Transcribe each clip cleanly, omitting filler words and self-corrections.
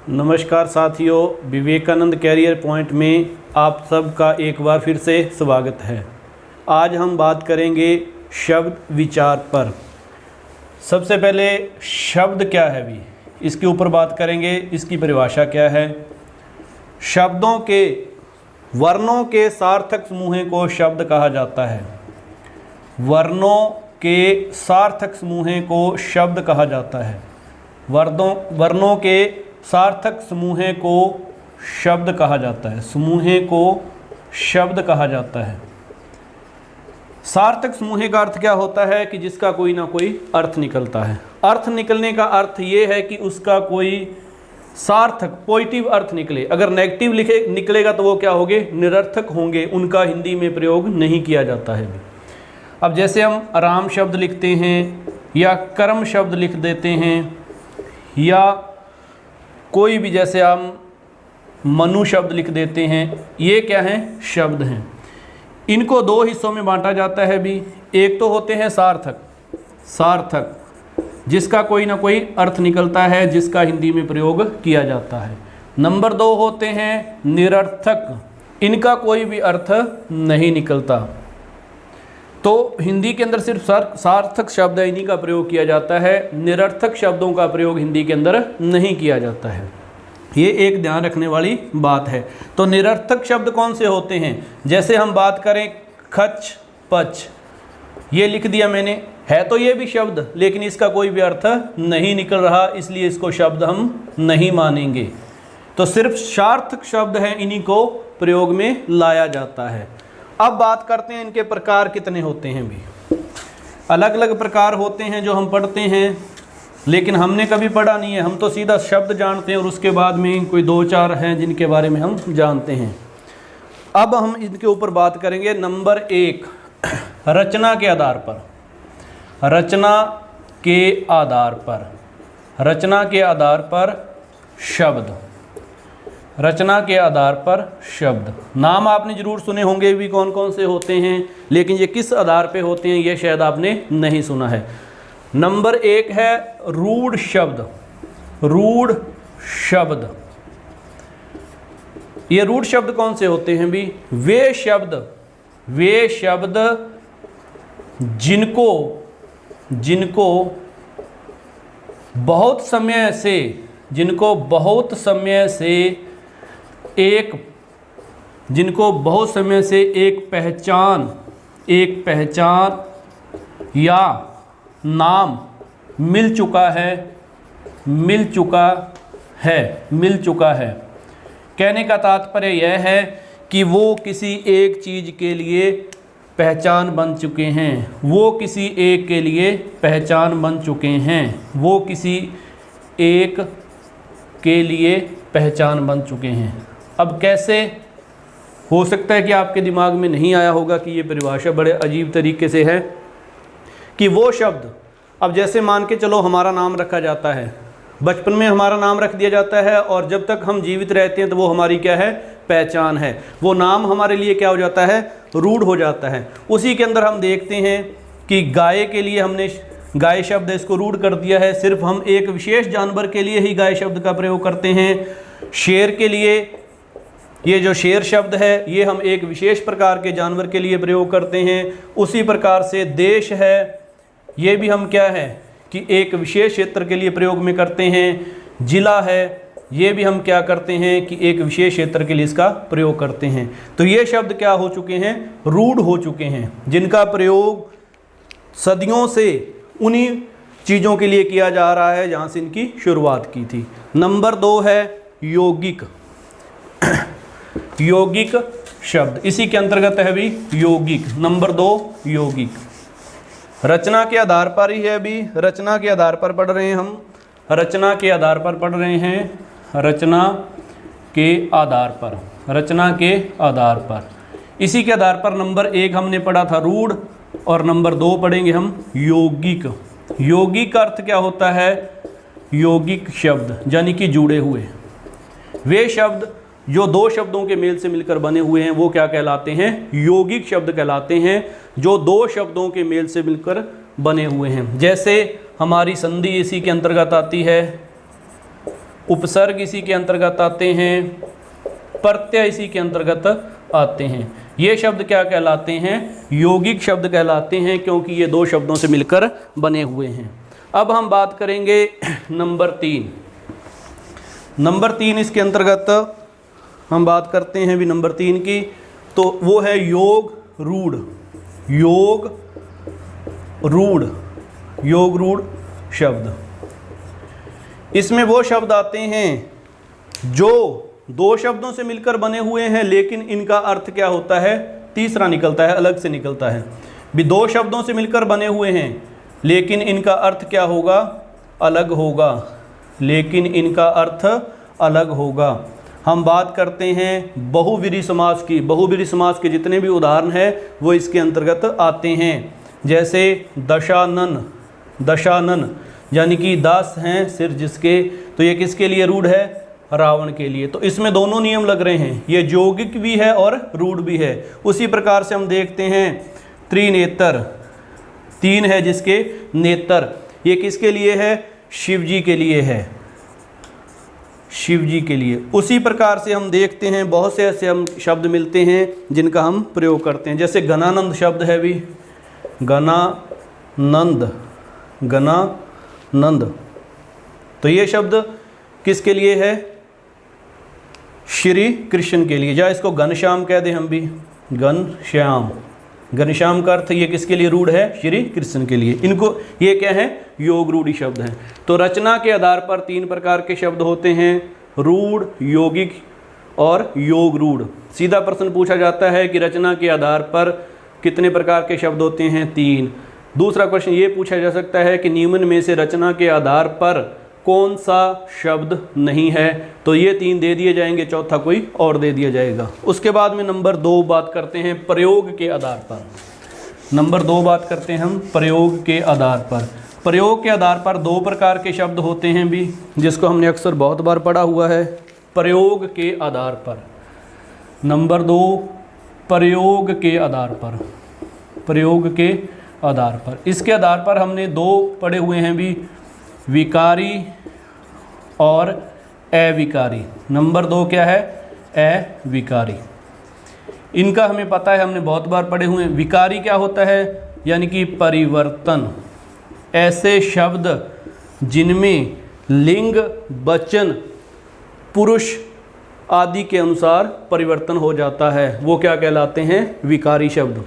नमस्कार साथियों, Vivekananda career point में आप सबका एक बार फिर से स्वागत है। आज हम बात करेंगे शब्द विचार पर। सबसे पहले शब्द क्या है भी इसके ऊपर बात करेंगे, इसकी परिभाषा क्या है। शब्दों के वर्णों के सार्थक समूह को शब्द कहा जाता है। वर्णों के सार्थक समूह को शब्द कहा जाता है। वर्णों के सार्थक समूह को शब्द कहा जाता है। समूह को शब्द कहा जाता है। सार्थक समूह का अर्थ क्या होता है कि जिसका कोई ना कोई अर्थ निकलता है। अर्थ निकलने का अर्थ ये है कि उसका कोई सार्थक पॉजिटिव अर्थ निकले। अगर नेगेटिव निकलेगा तो वो क्या होंगे, निरर्थक होंगे, उनका हिंदी में प्रयोग नहीं किया जाता है। अब जैसे हम राम शब्द लिखते हैं या कर्म शब्द लिख देते हैं या कोई भी, जैसे हम मनु शब्द लिख देते हैं, ये क्या हैं, शब्द हैं। इनको दो हिस्सों में बांटा जाता है भी। एक तो होते हैं सार्थक जिसका कोई ना कोई अर्थ निकलता है, जिसका हिंदी में प्रयोग किया जाता है। नंबर 2 होते हैं निरर्थक, इनका कोई भी अर्थ नहीं निकलता। तो हिंदी के अंदर सिर्फ सार्थक शब्द है, इन्हीं का प्रयोग किया जाता है। निरर्थक शब्दों का प्रयोग हिंदी के अंदर नहीं किया जाता है। ये एक ध्यान रखने वाली बात है। तो निरर्थक शब्द कौन से होते हैं, जैसे हम बात करें खच पच, ये लिख दिया मैंने, है तो ये भी शब्द लेकिन इसका कोई भी अर्थ नहीं निकल रहा, इसलिए इसको शब्द हम नहीं मानेंगे। तो सिर्फ सार्थक शब्द हैं, इन्हीं को प्रयोग में लाया जाता है। अब बात करते हैं इनके प्रकार कितने होते हैं भी। अलग अलग प्रकार होते हैं जो हम पढ़ते हैं, लेकिन हमने कभी पढ़ा नहीं है। हम तो सीधा शब्द जानते हैं और उसके बाद में कोई 2-4 हैं जिनके बारे में हम जानते हैं। अब हम इनके ऊपर बात करेंगे। नंबर 1, रचना के आधार पर। रचना के आधार पर, रचना के आधार पर शब्द। रचना के आधार पर शब्द। नाम आपने जरूर सुने होंगे भी कौन कौन से होते हैं, लेकिन ये किस आधार पे होते हैं ये शायद आपने नहीं सुना है। नंबर 1 है रूढ़ शब्द। रूढ़ शब्द, ये रूढ़ शब्द कौन से होते हैं भी, वे शब्द जिनको बहुत समय से एक पहचान या नाम मिल चुका है। कहने का तात्पर्य यह है कि वो किसी एक चीज़ के लिए पहचान बन चुके हैं। वो किसी एक के लिए पहचान बन चुके हैं। वो किसी एक के लिए पहचान बन चुके हैं। अब कैसे हो सकता है कि आपके दिमाग में नहीं आया होगा कि ये परिभाषा बड़े अजीब तरीके से है कि वो शब्द, अब जैसे मान के चलो हमारा नाम रखा जाता है, बचपन में हमारा नाम रख दिया जाता है और जब तक हम जीवित रहते हैं तो वो हमारी क्या है, पहचान है। वो नाम हमारे लिए क्या हो जाता है, रूढ़ हो जाता है। उसी के अंदर हम देखते हैं कि गाय के लिए हमने गाय शब्द इसको रूढ़ कर दिया है। सिर्फ हम एक विशेष जानवर के लिए ही गाय शब्द का प्रयोग करते हैं। शेर के लिए ये जो शेर शब्द है ये हम एक विशेष प्रकार के जानवर के लिए प्रयोग करते हैं। उसी प्रकार से देश है, ये भी हम क्या है कि एक विशेष क्षेत्र के लिए प्रयोग में करते हैं। जिला है, ये भी हम क्या करते हैं कि एक विशेष क्षेत्र के लिए इसका प्रयोग करते हैं। तो ये शब्द क्या हो चुके हैं, रूढ़ हो चुके हैं, जिनका प्रयोग सदियों से उन्हीं चीज़ों के लिए किया जा रहा है जहाँ से इनकी शुरुआत की थी। नंबर 2 है यौगिक। यौगिक शब्द, इसी के अंतर्गत है भी यौगिक। नंबर 2 यौगिक। रचना के आधार पर ही है अभी, रचना के आधार पर पढ़ रहे हैं हम। रचना के आधार पर पढ़ रहे हैं। रचना के आधार पर, रचना के आधार पर, इसी के आधार पर नंबर 1 हमने पढ़ा था रूढ़ और नंबर 2 पढ़ेंगे हम यौगिक। यौगिक का अर्थ क्या होता है, यौगिक शब्द यानी कि जुड़े हुए। वे शब्द जो 2 शब्दों के मेल से मिलकर बने हुए हैं वो क्या कहलाते हैं, यौगिक शब्द कहलाते हैं, जो 2 शब्दों के मेल से मिलकर बने हुए हैं। जैसे हमारी संधि इसी के अंतर्गत आती है, उपसर्ग इसी के अंतर्गत आते हैं, प्रत्यय इसी के अंतर्गत आते हैं। ये शब्द क्या कहलाते हैं? यौगिक शब्द कहलाते हैं, क्योंकि ये दो शब्दों से मिलकर बने हुए हैं। अब हम बात करेंगे नंबर 3। नंबर 3 इसके अंतर्गत हम बात करते हैं भी नंबर 3 की, तो वो है योग रूढ़। योग रूढ़, योग रूढ़ शब्द। इसमें वो शब्द आते हैं जो दो शब्दों से मिलकर बने हुए हैं, लेकिन इनका अर्थ क्या होता है? तीसरा निकलता है, अलग से निकलता है। भी दो शब्दों से मिलकर बने हुए हैं, लेकिन इनका अर्थ क्या होगा? अलग होगा। लेकिन इनका अर्थ अलग होगा। हम बात करते हैं बहुव्रीहि समास की। बहुव्रीहि समास के जितने भी उदाहरण हैं वो इसके अंतर्गत आते हैं। जैसे दशानन, दशानन यानी कि 10 हैं सिर जिसके, तो ये किसके लिए रूढ़ है? रावण के लिए। तो इसमें दोनों नियम लग रहे हैं, ये यौगिक भी है और रूढ़ भी है। उसी प्रकार से हम देखते हैं त्रिनेत्र, 3 है जिसके नेत्र, ये किसके लिए है? शिव जी के लिए है, शिव जी के लिए। उसी प्रकार से हम देखते हैं बहुत से ऐसे हम शब्द मिलते हैं जिनका हम प्रयोग करते हैं। जैसे गणानंद शब्द है भी, गणानंद, गणानंद, तो ये शब्द किसके लिए है? श्री कृष्ण के लिए। या इसको घनश्याम कह दें हम भी, घनश्याम। घनश्याम का अर्थ ये किसके लिए रूढ़ है? श्री कृष्ण के लिए। इनको ये क्या है? योग रूढ़ी शब्द हैं। तो रचना के आधार पर 3 प्रकार के शब्द होते हैं, रूढ़, यौगिक और योग रूढ़। सीधा प्रश्न पूछा जाता है कि रचना के आधार पर कितने प्रकार के शब्द होते हैं? 3। दूसरा क्वेश्चन ये पूछा जा सकता है कि निम्न में से रचना के आधार पर कौन सा शब्द नहीं है? तो ये 3 दे दिए जाएंगे, चौथा कोई और दे दिया जाएगा। उसके बाद में नंबर 2 बात करते हैं प्रयोग के आधार पर। नंबर 2 बात करते हैं हम प्रयोग के आधार पर। प्रयोग के आधार पर 2 प्रकार के शब्द होते हैं भी, जिसको हमने अक्सर बहुत बार पढ़ा हुआ है। प्रयोग के आधार पर, नंबर 2 प्रयोग के आधार पर, प्रयोग के आधार पर। इसके आधार पर हमने 2 पढ़े हुए हैं भी, विकारी और अविकारी। नंबर 2 क्या है? अविकारी। इनका हमें पता है, हमने बहुत बार पढ़े हुए हैं। विकारी क्या होता है? यानी कि परिवर्तन। ऐसे शब्द जिनमें लिंग, वचन, पुरुष आदि के अनुसार परिवर्तन हो जाता है, वो क्या कहलाते हैं? विकारी शब्द।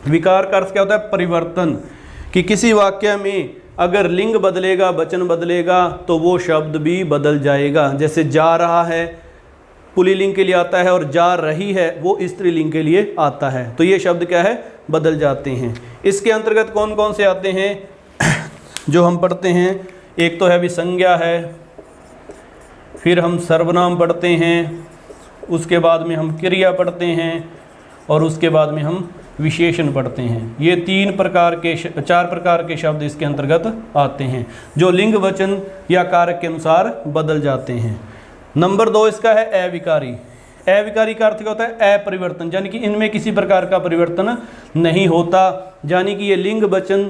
विकार का अर्थ क्या होता है? परिवर्तन। कि किसी वाक्य में अगर लिंग बदलेगा, वचन बदलेगा, तो वो शब्द भी बदल जाएगा। जैसे जा रहा है पुल्लिंग के लिए आता है और जा रही है वो स्त्रीलिंग के लिए आता है। तो ये शब्द क्या है? बदल जाते हैं। इसके अंतर्गत कौन कौन से आते हैं जो हम पढ़ते हैं? एक तो है भी संज्ञा है, फिर हम सर्वनाम पढ़ते हैं, उसके बाद में हम क्रिया पढ़ते हैं, और उसके बाद में हम विशेषण पढ़ते हैं। ये 4 प्रकार के शब्द इसके अंतर्गत आते हैं जो लिंग, वचन या कारक के अनुसार बदल जाते हैं। नंबर 2 इसका है अविकारी। अविकारी का अर्थ क्या होता है? अपरिवर्तन, यानी कि इनमें किसी प्रकार का परिवर्तन नहीं होता। यानी कि ये लिंग, वचन,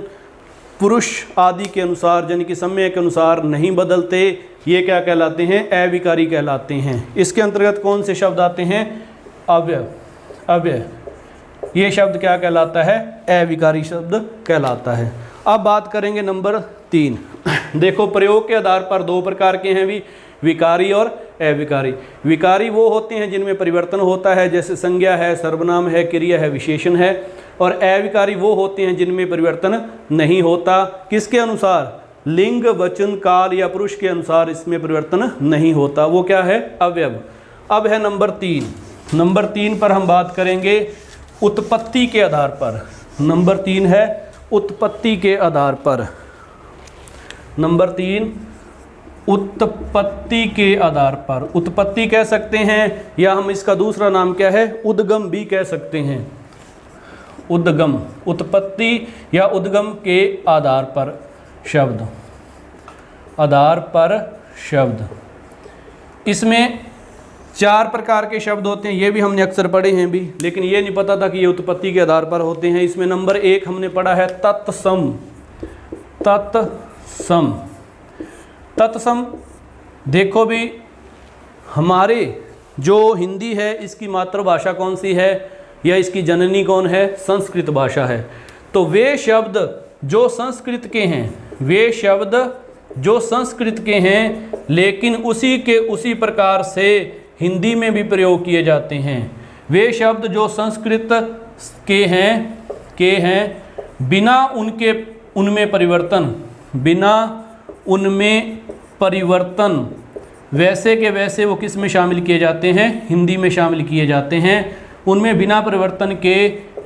पुरुष आदि के अनुसार, यानी कि समय के अनुसार नहीं बदलते। ये क्या कहलाते हैं? अविकारी कहलाते हैं। इसके अंतर्गत कौन से शब्द आते हैं? अव्यय। अव्यय ये शब्द क्या कहलाता है? अविकारी शब्द कहलाता है। अब बात करेंगे नंबर 3। देखो प्रयोग के आधार पर 2 प्रकार के हैं भी, विकारी और अविकारी। विकारी वो होते हैं जिनमें परिवर्तन होता है, जैसे संज्ञा है, सर्वनाम है, क्रिया है, विशेषण है। और अविकारी वो होते हैं जिनमें परिवर्तन नहीं होता। किसके अनुसार? लिंग, वचन, काल या पुरुष के अनुसार इसमें परिवर्तन नहीं होता। वो क्या है? अव्यय। अब है नंबर 3। नंबर 3 पर हम बात करेंगे उत्पत्ति के आधार पर। नंबर 3 है उत्पत्ति के आधार पर। नंबर 3 उत्पत्ति के आधार पर। उत्पत्ति कह सकते हैं, या हम इसका दूसरा नाम क्या है? उद्गम भी कह सकते हैं। उद्गम, उत्पत्ति या उद्गम के आधार पर शब्द, आधार पर शब्द। इसमें 4 प्रकार के शब्द होते हैं, ये भी हमने अक्सर पढ़े हैं भी, लेकिन ये नहीं पता था कि ये उत्पत्ति के आधार पर होते हैं। इसमें नंबर 1 हमने पढ़ा है तत्सम। तत्सम, तत्सम देखो भी, हमारे जो हिंदी है इसकी मातृभाषा कौन सी है या इसकी जननी कौन है? संस्कृत भाषा है। तो वे शब्द जो संस्कृत के हैं, वे शब्द जो संस्कृत के हैं लेकिन उसी के उसी प्रकार से हिंदी में भी प्रयोग किए जाते हैं। वे शब्द जो संस्कृत के हैं बिना उनमें परिवर्तन वैसे के वैसे वो किस में शामिल किए जाते हैं? हिंदी में शामिल किए जाते हैं। उनमें बिना परिवर्तन के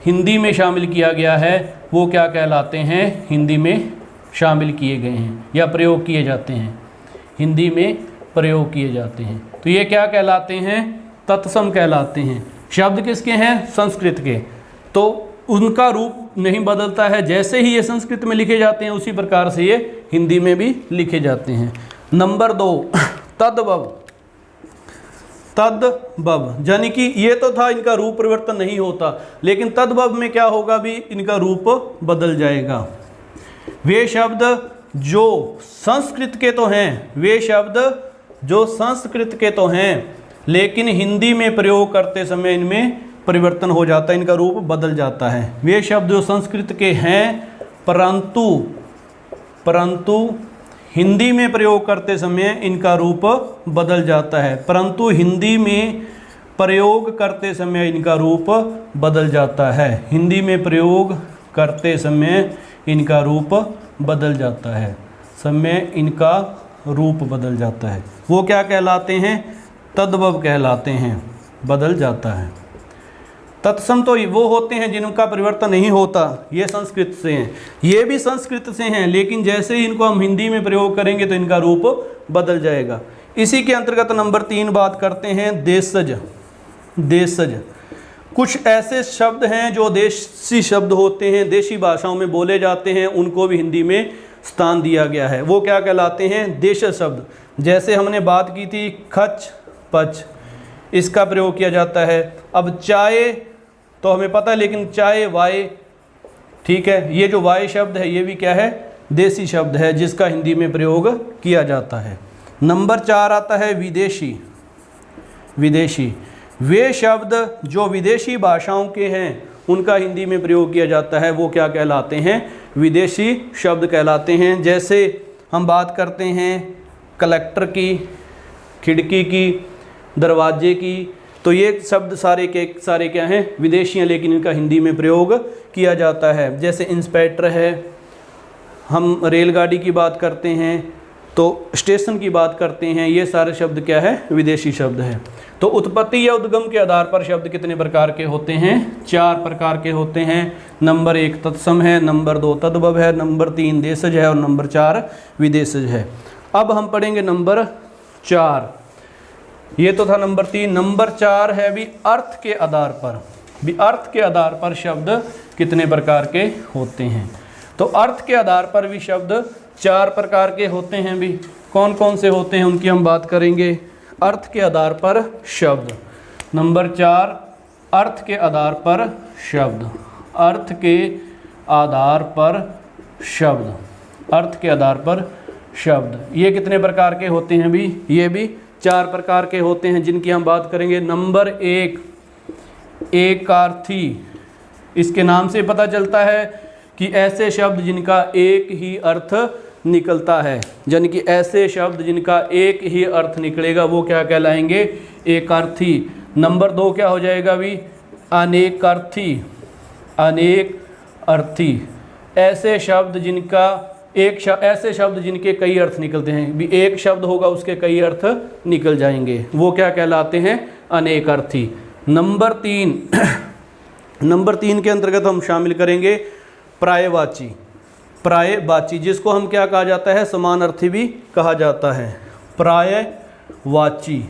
हिंदी में शामिल किया गया है, वो क्या कहलाते हैं? हिंदी में शामिल किए गए हैं या प्रयोग किए जाते हैं, हिंदी में प्रयोग किए जाते हैं। तो ये क्या कहलाते हैं? तत्सम कहलाते हैं। शब्द किसके हैं? संस्कृत के। तो उनका रूप नहीं बदलता है, जैसे ही ये संस्कृत में लिखे जाते हैं उसी प्रकार से ये हिंदी में भी लिखे जाते हैं। नंबर 2, तद्भव। तद्भव यानी कि ये तो था इनका रूप परिवर्तन नहीं होता, लेकिन तद्भव में क्या होगा भी? इनका रूप बदल जाएगा। वे शब्द जो संस्कृत के तो हैं, वे शब्द जो संस्कृत के तो हैं लेकिन हिंदी में प्रयोग करते समय इनमें परिवर्तन हो जाता है, इनका रूप बदल जाता है। वे शब्द जो संस्कृत के हैं परंतु हिंदी में प्रयोग करते समय इनका रूप बदल जाता है। परंतु हिंदी में प्रयोग करते समय इनका रूप बदल जाता है। हिंदी में प्रयोग करते समय इनका रूप बदल जाता है। समय इनका रूप बदल जाता है। वो क्या कहलाते हैं? तद्भव कहलाते हैं, बदल जाता है। तत्सम तो वो होते हैं जिनका परिवर्तन नहीं होता, ये संस्कृत से हैं, ये भी संस्कृत से हैं, लेकिन जैसे ही इनको हम हिंदी में प्रयोग करेंगे तो इनका रूप बदल जाएगा। इसी के अंतर्गत नंबर 3 बात करते हैं देशज। देशज कुछ ऐसे शब्द हैं जो देशी शब्द होते हैं, देशी भाषाओं में बोले जाते हैं, उनको भी हिंदी में स्थान दिया गया है। वो क्या कहलाते हैं? देशज शब्द। जैसे हमने बात की थी खच पच, इसका प्रयोग किया जाता है। अब चाय तो हमें पता है, लेकिन चाय वाय, ठीक है, ये जो वाय शब्द है ये भी क्या है? देसी शब्द है जिसका हिंदी में प्रयोग किया जाता है। नंबर 4 आता है विदेशी। विदेशी वे शब्द जो विदेशी भाषाओं के हैं उनका हिंदी में प्रयोग किया जाता है, वो क्या कहलाते हैं? विदेशी शब्द कहलाते हैं। जैसे हम बात करते हैं कलेक्टर की, खिड़की की, दरवाजे की, तो ये शब्द सारे के सारे क्या हैं? विदेशी हैं, लेकिन इनका हिंदी में प्रयोग किया जाता है। जैसे इंस्पेक्टर है, हम रेलगाड़ी की बात करते हैं तो स्टेशन की बात करते हैं, ये सारे शब्द क्या है? विदेशी शब्द हैं। तो उत्पत्ति या उद्गम के आधार पर शब्द कितने प्रकार के होते हैं? 4 प्रकार के होते हैं। नंबर 1 तत्सम है, नंबर 2 तद्भव है, नंबर 3 देशज है और नंबर 4 विदेशज है। अब हम पढ़ेंगे नंबर 4। ये तो था नंबर 3। नंबर 4 है भी अर्थ के आधार पर। भी अर्थ के आधार पर शब्द कितने प्रकार के होते हैं? तो अर्थ के आधार पर भी शब्द 4 प्रकार के होते हैं। भी कौन कौन से होते हैं उनकी हम बात करेंगे। अर्थ के आधार पर शब्द। नंबर 4 अर्थ के आधार पर शब्द। अर्थ के आधार पर शब्द। अर्थ के आधार पर शब्द ये कितने प्रकार के होते हैं? भी ये भी 4 प्रकार के होते हैं, जिनकी हम बात करेंगे। नंबर 1 एकार्थी। इसके नाम से पता चलता है कि ऐसे शब्द जिनका एक ही अर्थ निकलता है, यानी कि ऐसे शब्द जिनका एक ही अर्थ निकलेगा वो क्या कहलाएंगे? एकार्थी। नंबर 2 क्या हो जाएगा? भी अनेकार्थी। अनेक अर्थी ऐसे शब्द जिनका ऐसे शब्द जिनके कई अर्थ निकलते हैं। भी एक शब्द होगा उसके कई अर्थ निकल जाएंगे, वो क्या कहलाते हैं? अनेक अर्थी। नंबर 3 नंबर 3 के अंतर्गत हम शामिल करेंगे प्रायवाची। प्रायवाची जिसको हम क्या कहा जाता है? समानार्थी भी कहा जाता है। प्रायवाची,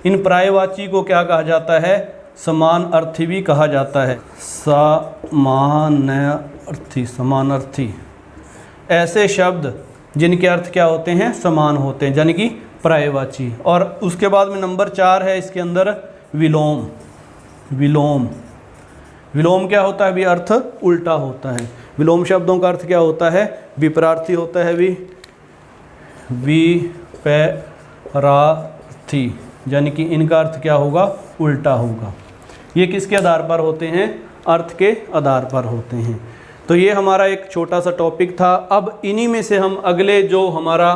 इन प्रायवाची को क्या कहा जाता है? समानार्थी भी कहा जाता है। समानार्थी। समानार्थी ऐसे शब्द जिनके अर्थ क्या होते हैं? समान होते हैं, यानी कि प्रायवाची। और उसके बाद में नंबर 4 है इसके अंदर विलोम। विलोम विलोम क्या होता है? भी अर्थ उल्टा होता है। विलोम शब्दों का अर्थ क्या होता है? विपरार्थी होता है। सारार्थी, यानी कि इनका अर्थ क्या होगा, उल्टा होगा। ये किसके आधार पर होते हैं, अर्थ के आधार पर होते हैं। तो ये हमारा एक छोटा सा टॉपिक था। अब इन्हीं में से हम अगले जो हमारा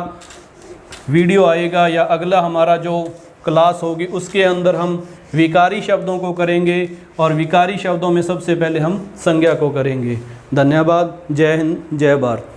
वीडियो आएगा या अगला हमारा जो क्लास होगी उसके अंदर हम विकारी शब्दों को करेंगे, और विकारी शब्दों में सबसे पहले हम संज्ञा को करेंगे। धन्यवाद। जय हिंद, जय भारत।